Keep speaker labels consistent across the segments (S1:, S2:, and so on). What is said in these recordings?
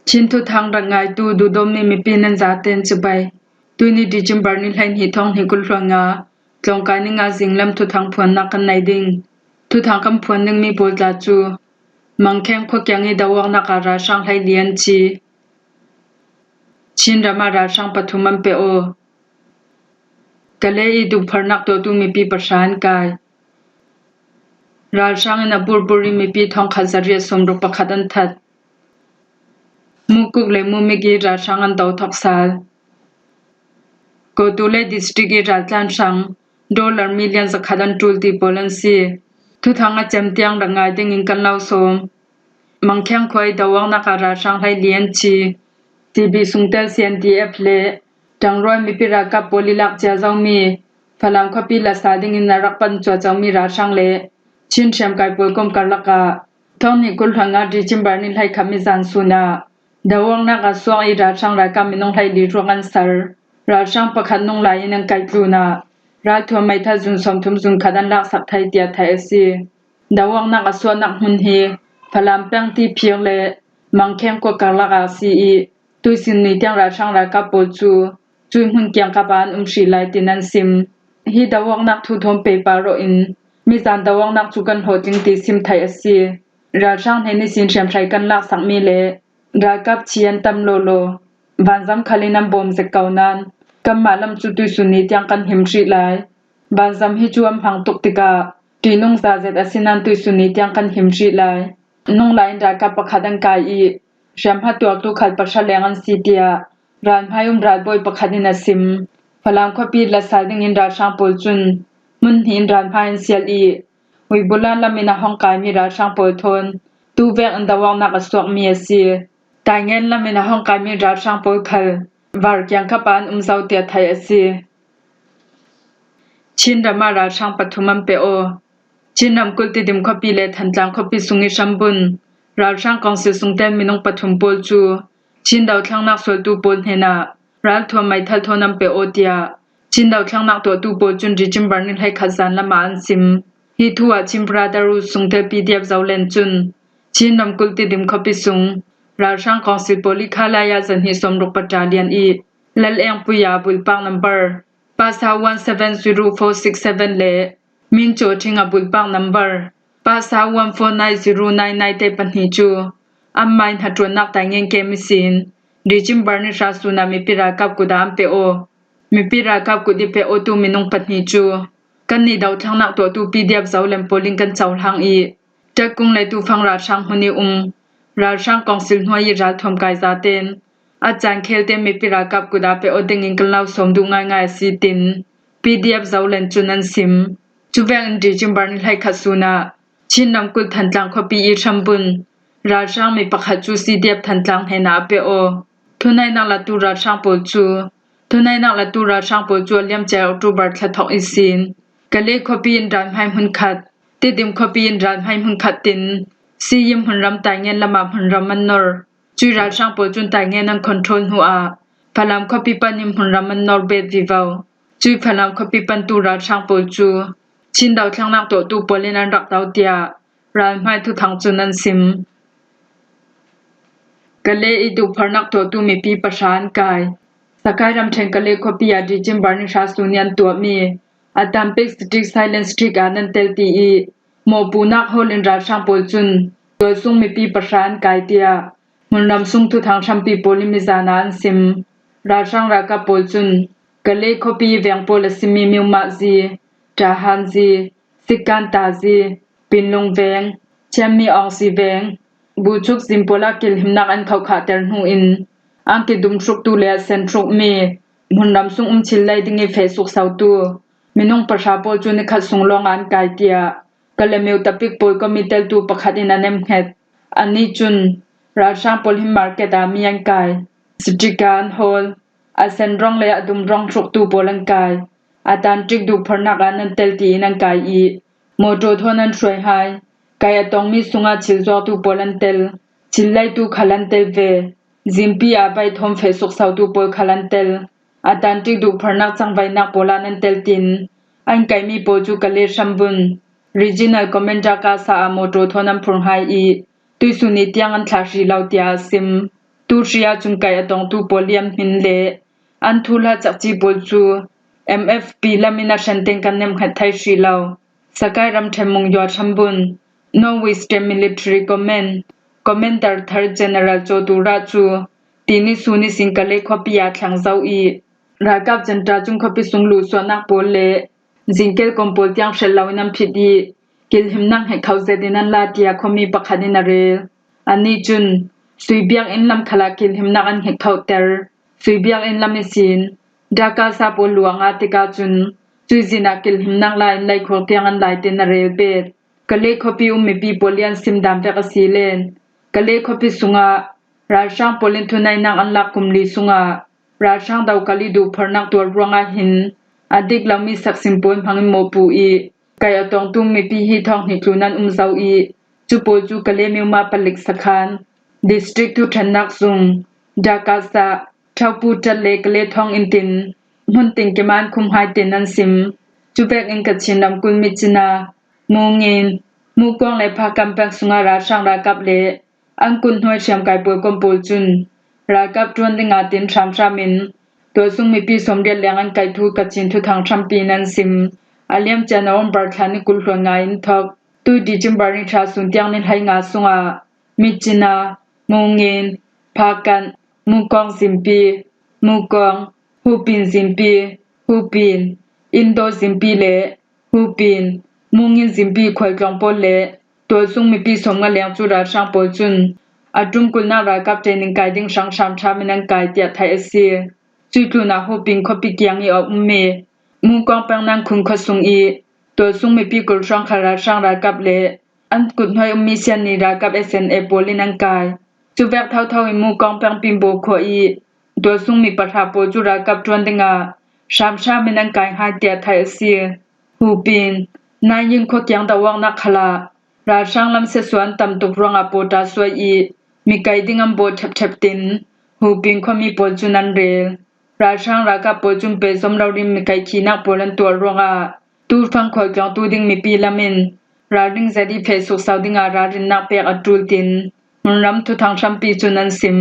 S1: chin thu thang rangai tu du dom ni mi pinan zaten chubai tuini December ni hlain hi thong hi kul hlanga tlongkai ni nga jinglam thu thang phuan na kan nai ding thu thang kam phuan ning mi bolta chu mangkhem kho kyangi dawang na ka ra sang hlai lian chi chin rama ra sang pathumam pe o kale I du pharnak to tu mi pi pashan kai ra sang na burburi mi pi thong khazariya somro pakhadan that mukuk le mumigi ra sang an daw thoksal ko tule district e ratlan sang dollar millions khadan tulti policy thu thanga chamtiang rangai ding in kan law som mangkhyang khoi dawang na ka ra sang hlai lian chi tb sungtel cndf le tangroi mi pira ka polilak cha zawmi phalang khapi la sading in narak pan cho chawmi ra sang le chin shem kai polkom karlaka thoni kul hanga December ni hlai khami jan suna dawang na ka swang I ra sang ra ka minong hlai li rongan sar ra sang pakhat nong lai nang kai tluna ra thwa mai tha jun somthum jun khadan lak sak thai tia thai asi dawang na ka swa nak hun hi phalam pang ti phiang le mangkhem ko karlaka si I tuisin ni tyang ra sang ra ka pol chu chui hun kyang ka ban shri lai tinan sim hi dawang nak thu thom paper ro in mi jan dawang nak chu kan hoting ti sim thai asi ra sang he ni sin shem thai kan lak sak mi le ra kap chian tam lo lo banjam khalinam bom se kaunan kammalam chu tuisuni tyang kan himri lai banjam hi chuam hang tuk tika tinong za zet asinan tuisuni tyang kan himri lai nong lain ra ka pakhadan kai I shamha tu tu khal pasha lengan sitia ran phayum rat boy pakhanin asim phalam khopi la sading in ra sang pol chun mun hin ran phain sial I ui bulan lamina hong kai mi ra sang pol thon tu vek an dawang na ka swak mi asi tai ngen lamina hong kai mi ra sang pol khal var kyang khapan zau tia thai asi chin rama ra sang pathumam pe o chinam kulti dim khopi le thantlang khopi sungi shambun ra sang council sungten minong pathum pol chu chin daw thlang nak sol tu pol hena ral thwa mai thal thonam pe o tia chin daw thlang nak to tu pol chun December ni hlai khazan lama an sim hi thuwa chimpra daru sungte pdf zawlen chun chinam kulti dim khopi sung ra sang council poli khalaya jan hi somruk patalian I lal eng puya bulpang number pasa 170467 le min cho thinga bulpang number pasa 149099 te panhi chu ammain hatron nak taingen ke misin December ni sha tsunami pira kap kudam pe o mi pira kap kudi pe o tu minung panhi chu kan ni daw thang nak to tu pdf zawlem polling kan chawl hang I takung le tu phang ra sang huni ra sang council hnuai ral thom kai zaten achan khelte mi pira kap kuda pe o ding in klaw som du ngai ngai si tin pdf zawlen chunan sim chuweng December ni hlai khasuna chinnam kul thantlang khopi I thambun ra sang mi pakha chu cdf thantlang hena pe o thunai na la tu ra sang pol chu thunai na la tu ra sang pol chu liam cha October thla isin kale khopi in ran hai hun khat te dim khopi in ran hai hun khat tin si yim hun ram tai ngen lama hun ram man nor chui ra sang pol chun tai ngen an control hu a phalam khopi panim hun ram man nor bet vivaw chui phalam khopi pan tu ra sang pol chu chin daw thlang nak to tu polin an rak daw tia ran mai thu thang chunan sim kale I du pharnak to tu mi pi pashan kai sakai ram theng kale khopi ya December ni sha sunian tu mi Atampik strict silence strict anan tel ti I mo punak hol in ra sang pol chun to sung mi pi pashan kai tia munram sung thu thang tham pi polimizana an sim ra sang ra ka pol chun kale khopi veng pol asimi miuma ji tahan ji sikanta ji pinlong veng chami ong si veng buchuk simpola kil himnak an khau kha ter hu in angki dum thruk tu le sen thruk mi munram sung chil lai dingi facebook sau tu minong pasha pol chu ni khat sung long an kai tia kalemeu tapik pol komitel tu pakhatin anem het ani chun ra sang pol him market a mi an kai sitrikan hol asen rong le adum rong thruk tu polan kai atan trik du pharnak an tel ti nan kai I moto thonan throi hai kai atong mi sunga chilzo tu polan tel chillai tu khalan tel ve jimpi a bai thom facebook sau tu pol khalan tel Atlantic du pharnak changbai nak polan an tel tin an kai mi po chu kale shambun regional commenter ka sa moto thonam phur hai I tuisuni tiang an thlashi lautia sim ตูเรียจุงไกอตองตูโปเลียมหินเลอันทุลาจักจีโปจู MFP ละมินาชันเต็งกันเนมขัดไทยชีลาวสกายรำเทมงยอดชัมบุน Norway State Military Command Commander Third General โจตูราจูตีนิสูนิสิงกะเลขปิยาทางเซาอีรากับจันตราจุงขปิสุงลูสวนักโปเลจิงเกลกอมโปลยังเชลลาวินัมพิดีกิลหิมนังให้เขาเซดินันลาเตียคมีปะคาดินาเรอันนี้จุนสุยเบียงอินลำขลากิลหิมนักอันให้เขาเตอร์สุยเบียงอินลำมิสินดากาซาโปลวงอาติกาจุนจุยจินากิลหิมนักลายไลโคเตียงอันไลเตนาเรเบดกะเลขปิอุมมีโปลียนซิมดามเฟกซีเลนกะเลขปิสุงาราช่างโปลินทุนัยนางอันลักกุมลีสุงาราช่างดาวกะลีดูพรนักตัวรวงอาหินอดิกลามีสักสิมปนพังโมปูอีกายตองตุมมีปีฮีทองหิกลุนันเซาอีจูโปจูกะเลมิวมาปลิกสคานดิสตริกทุทันนักซุงดากาซาทาวปูจัดเลกะเลทองอินตินมุนติงเกมันคุมไฮตินันซิมจูเบกอิงกัดชินนำกุลมิจินามูเงินมูกองและพากำแปงสุงาราช่างรากับเลอังกุนหวยเชียมไก่ปวยกอมปูจุนรากับจวนดิงาตินชามชามินตัวซุงมีปีสมเด็จเลียงอันไก่ทูกัดชินทุทางชัมปีนันซิมอาเลียมจานอมบาร์ทานิกุลหลวงไงอินทอกตุดิจิมบาริชาสุนเตียงนินไฮงาสุงามิจินามูเงินพากันมูกองซิมปีมูกองฮูปินซิมปีฮูปินอินโดซิมปีเลฮูปินมูเงินซิมปีควยกลองปอลเลตัวซุงมีปีสมงาเลียงจุราช่างปอจุนอาจุมกุลนารากับเจนิงไกดิ้งช่างชามชามินังไกเตียไทยเอเซียจุตุนาฮูปินคปิกยังอีออกเมมูกองแปงนางคุงขสุงอีตัวซุงมีปีกุลช่างคาราช่างรากับเลอันกุดหอยมีเซียนนีรากับ SNA โปลินังไกจุแวกเท่าๆมูกองแปงปิมโบโคอีตัวซุงมีปะทาโปจุรากับจวนดิงาชามชามินังไกหายเตียไทยเอเซียฮูปินนายยิงโคกยังตะวังนักขลาราช่างลำเสสวนตำตุกรองอโปตาสวยอีมีไกดิงอัมโบทับตินฮูปิงคมีปอจุนันเรราช่างรากับปอจุมเปสมเราดิมมีไกขีนักโปลันตัวรองอาตูฟังคอยกลางตูดิงมีปีละมินราดิงจะดีเพสุกสาวดิงอาราดินนักเปียกอัตูตินมันรำทุทางชัมปีจุนันซิม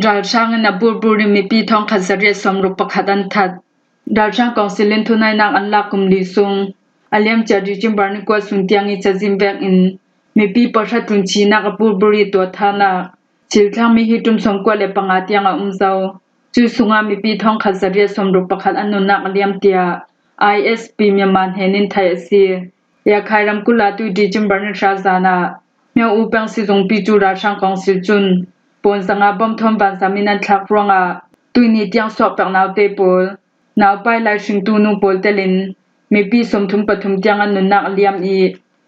S1: ราช่างนับบูริมีปีทองขัดเสรีสมรูปขัดันทัดราช่างกองศิลินทุนายนางอันลักกุมลีซุงอาเลียมจะดิจิมบาร์นิกว่าสุนเตียงอิจะจิมแบกอินมีปีปชัดตุนชีนักบูริตัวทานาชิลทางมีฮิตุมสมกว่าเลปังอาเตียงเจ้าจุสุงามีปีทองขัดเสรีสมรูปขัดอันนุนักอาเลียมเตีย ISP มีมันเฮนินไทยเซียอยากให้รำกุลาตุดิจิมบาร์นิชาซานาเมียอุปังสิจงปีจูราช่างกองศิลจุนปนสังอาบอมทอมบันสามินันทักรองอาตุยนิเตียงสอบแปงนาวเตปลนาวไปไลชิงตูนูโปลเตลินมีปีสมทุมปฐุมเตียงอันนุนักเลียมอี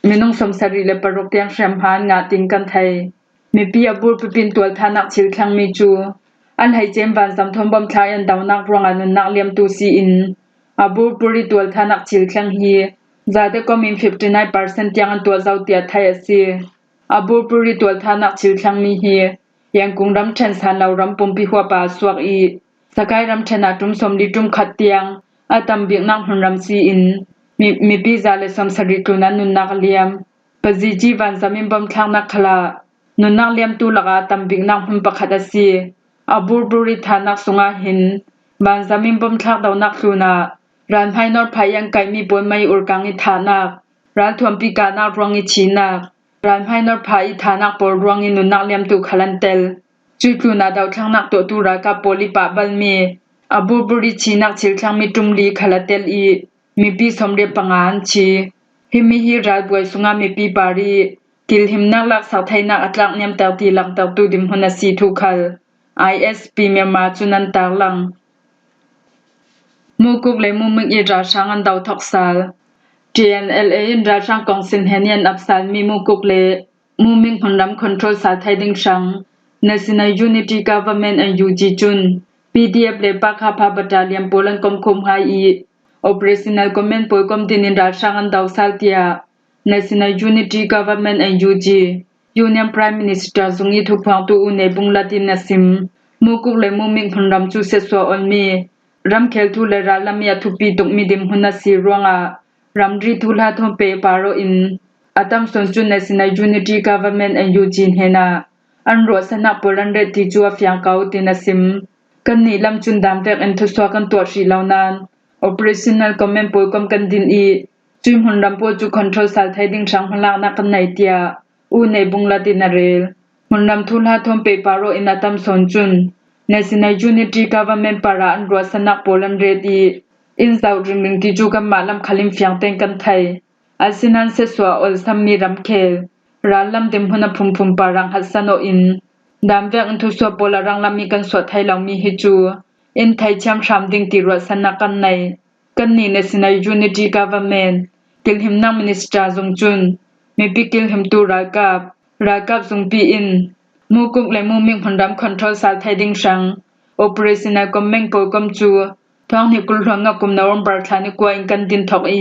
S1: มีน้องสมสรีเลปรกเตียงแชมพานงาติงกันไทยมีปีอบูรปินตัวทานักชิลคลังมีจูอันให้เจมบันสำทมบอมทายันดาวนักรองอันนุนักเลียมตูซีอินอบูรปุริตัวทานักชิลคลังฮีจาเดก็มี 59% ยังอันตัวเจ้าเตียไทยเซียอบูรปุริตัวทานักชิลคลังมีฮียังกุงรำเชนสานเรารำปมปีหัวปาสวกอีสกายรำชนะจุมสมดิจุมขัดเตียงอาตัมเบียงนักหุนรำซีอินมีปีซาเลสมสริตุนันนุนักเลียมปจิจีวันสามินบอมทางนักขลานุนักเลียมตูลกาตัมเบียงนักหุนปะขัดซีอาบูรบุริธานักสุงาหินบันสามินบอมทางดาวนักลูนาร้านไพนอดพายังไกมีบนไม่อุรกังอิธานักร้านทวมปีกานักรองอิชีนักร้านไพนอดพาอิธานักปอรองอินุนักเลียมตูขลันเตลจุดลูนาดาวทางนักตัวตูรากับโปลิปะบัลเมอาบูบุริชีนักชิลทางมีตุมลีขลันเตลอีมีปีสมเด็จปังอันชีหิมีฮิราบวยสุงามีปีบารีกิลหิมนักลักสาวไทยนักอัตลักเนียมเตาตีหลังเตาตูดิมฮุนสีทุคัล ISP เมียมาจุนันตาลังมูกุกเลมูมึงอีราช่างอันดาวทอกซาล TNLA อินราช่างกองสินเฮเนียนอับซาลมีมูกุกเลมูมิงหุนรำคอนโทรลสาไทยดิงชัง National Unity Government and UG จุน PDF เลปาคาพาบัตาเลียมโปลันกอมคมไฮอี Operational Command ปอยกอมดินินราช่างอันดาวซาลเตีย National Unity Government and UG Union Prime Minister ซุงอีทุกพางตูอุเนบุงลาตินซิมมูกุกเลมูมิงหุนรำจูเซสวออนมีรำเคลทูเลราลามียทุปีตุกมีดิมหุนสีรวงารำรีทุลาทมเปปาโรอินอาตัมสนจุน National Unity Government and UG เฮนา อันรัวสนักโปลันเรติจัวเฟียงเกาตินสิมกันนี่ลำจุนดามเวกอันทุสวากันตัวชีเหล่านาน Operational Command ปุยกมกันดินอีจุมหุนรำปูจุคอนโทรลสาลไทยดิ่งช่างพลังนักกันไหนเตียอูในบุงลาตินาเรลหุนรำทุลหาทอมเปปาโรอินาตัมสนจุน National Unity Government ปาราอันรัวสนักโปลันเรติอินซาวริงลิงติจูกันมาลำคลิมเฟียงเต็งกันไทยอาศินันเสสวาอลซัมมีรำเคลร้านลำเต็มหุนพุมพุมปารังฮัสซานโออินดามเวกอันทุสวาโปลารังลำมีกันสวดไทยเหล่ามีฮิจูอินไทยช้ำชามดิ่งติรัวสนักกันในกันนี่ National Unity Government กิลหิมนังมินิสตราจงจุนมีปีกิลหิมตูรากาบจงปีอินมูกุกและมูมิงพันดำคอนโทรลสาลไทยดิ่งชัง Operational Command ปุยกมจูท้องหิกุลหวงกุมนาวมบาร์ทานิกว่าอินกันดินทอกอี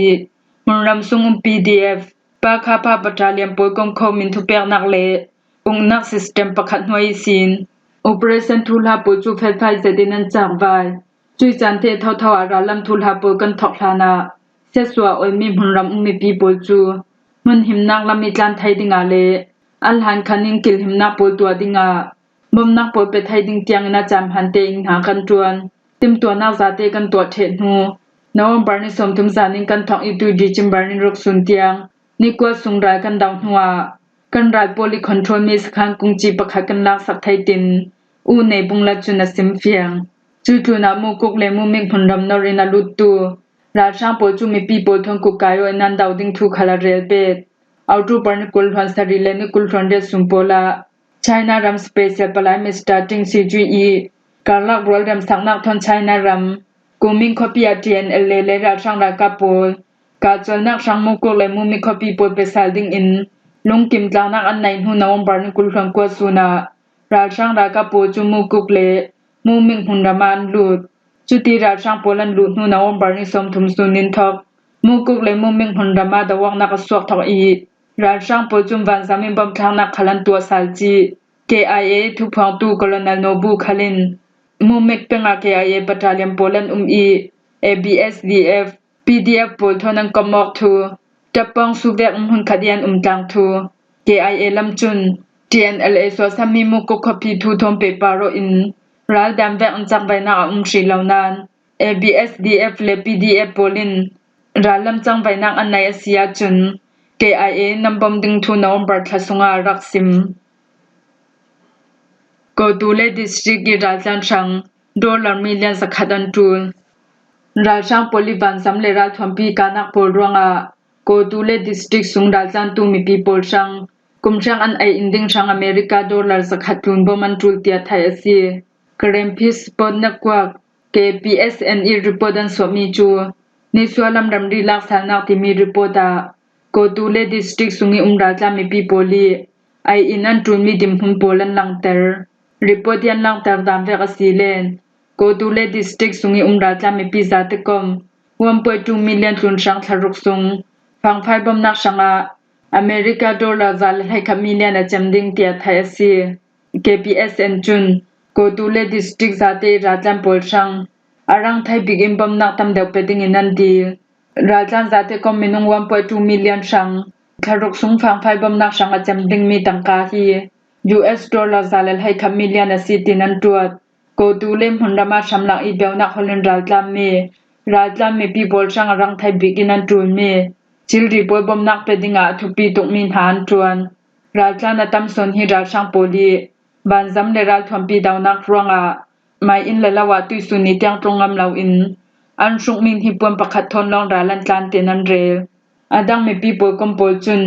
S1: มุนรำซุงPDF ปาคาพาบัตราเลียมปุยกมโคมินทุเปียกนักเลอุงนักซิสเต็มประคัดหน่วยซีน Operation ทุลหาปุยจูเฟลไฟเจดินันจากไวจุยจันเทเท่าอาราลำทุลหาปุยกันทอกลานาเสสวาออยมีมุนรำอุมีปีปุยจูมันหิมนักลำมีจานไทยดิ่งอาเลอัลหันคันิงกิลหิมนักปุยตัวดิ่งอาบ่มนักปุยไปไทยดิ่งเตียงนาจามหันเตอิงหากันจวนติมตัวนักซาเตกันตัวเทศหูนวมบาร์นิสมทุมซานิงกันทองอีตูดีจิมบาร์นิรุกสุนเตียงนี่กว่าสุงรายกันดาวหัวกันรายโพลิคอนโทรลมีสคังกุงจีปะขะกันลักสักไทยตินอูในบุงละจุนสิมเฟียงจูจูนามูกุกเลมูมิงพนรำนรินาลุตูราชางโปจูมีปีโปทงกุกายอนันดาวดิ่งทูคาลาเรลเบตเอาทูปานิกุลฮันสริเลนิกุลฟันเดสุมโปลา China Ram Special Prime Starting CGE การลักรัวดำสักนักทน China Ram กุมิงคอปีอาเทียนเลเลราช่างรากาโปลกาจนนักช่างมุกุเลมูมิคอปีโปลเปซาลดิ่งอินลงกิมจางนักอันไหนหูนาวมบาร์นิกุลฟังกัวสุนาราช่างรากาโปลจุมุกุกเลมูมิงหุนรามานลูดจุติราช่างโปลันลูดหูนาวมบาร์นิสมทุมสุนินทอกมุกุกเลมูมิงหุนรามาดวังนักสวกทอกอีราช่างโปจุมวันซามิบอมทางนักขลันตัวสัลจี KIA ทุกพองตูกลนัลโนบูคลินมูเมกเป็งอา KIA บัตราเลียมโปลันอี ABSDF PDF โปลทนังกมอกทูจับปองสุเวกหุนขดียนจางทู KIA ลำจุน TNLA สวสามีมุกุกคพีทูทอมเปปาโรอินรัลดามแวกจักใบนาชีเหล่านาน ABSDF และ PDF โปลินรัลลำจังใบนักอันในอาเซียจุน KIA นำบอมดึงทูนอมบาร์ทสงารักซิมโกตูเลดิสตริกราจันชัง$มิลเลียนสักขัดันตูราช่างโพลิบันสำเร็จรัฐทวมปีกานักโพลรวงอาโกตูเลดิสตริกสุงราจันตูมีปีโพลช่างกุมช่างอันไออินดิงช่างอเมริกา$สักขัดทุนบ่มันจูลเตียไทยเสียเกรมพิสปอนนักวัก KPSNE รีพอร์ตันสวมีจูนิสวาลัมรำรีลักษานักที่มีรีพอร์ตาโกตูเลดิสตริกสุงราจันมีปีโพลีไออินอันจูลมีดิมหุนโพลันลังเตอร์Report yan lang tardam ve asilen Kodule district sungi umrata me pizatekom 1.2 million tun sang tharuk sung phang phai bom nak sanga America dollar zal hai kha million a chamding tia thai si KPSN chun Kodule district zate rajam polsang arang thai bigim bom nak tam deu peding inan di rajam zate kom minung 1.2 million sang tharuk sung phang phai bom nak sanga chamding mi tangka hi US dollar zalal hai kham million asitin an tuat ko tulem hundama shamlang I beuna holin rajlam me pi bol sang rang thai bigin an tun me chilri boy bom nak pedinga thupi tukmin han tuan rajlan atam son hi rajang poli banzam le ral thompi dawnak ruanga mai in lelawa tu suni tyang tongam law in an shung min hi pom pakhat thon long ralan tlan tenan re adang me pi boy kompol chun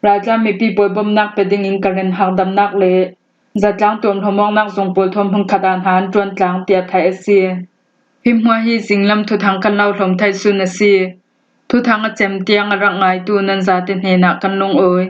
S1: Raja mi pi boy bom nak peding in karen hang dam nak le zatlang tom thomong nak zong pol thom hung khadan han tuan tlang tia thai asi him hwa hi jinglam thu thang kan law thom thai sun asi thu thang a chem tiang rang ngai tu nan za te hne na kan long oi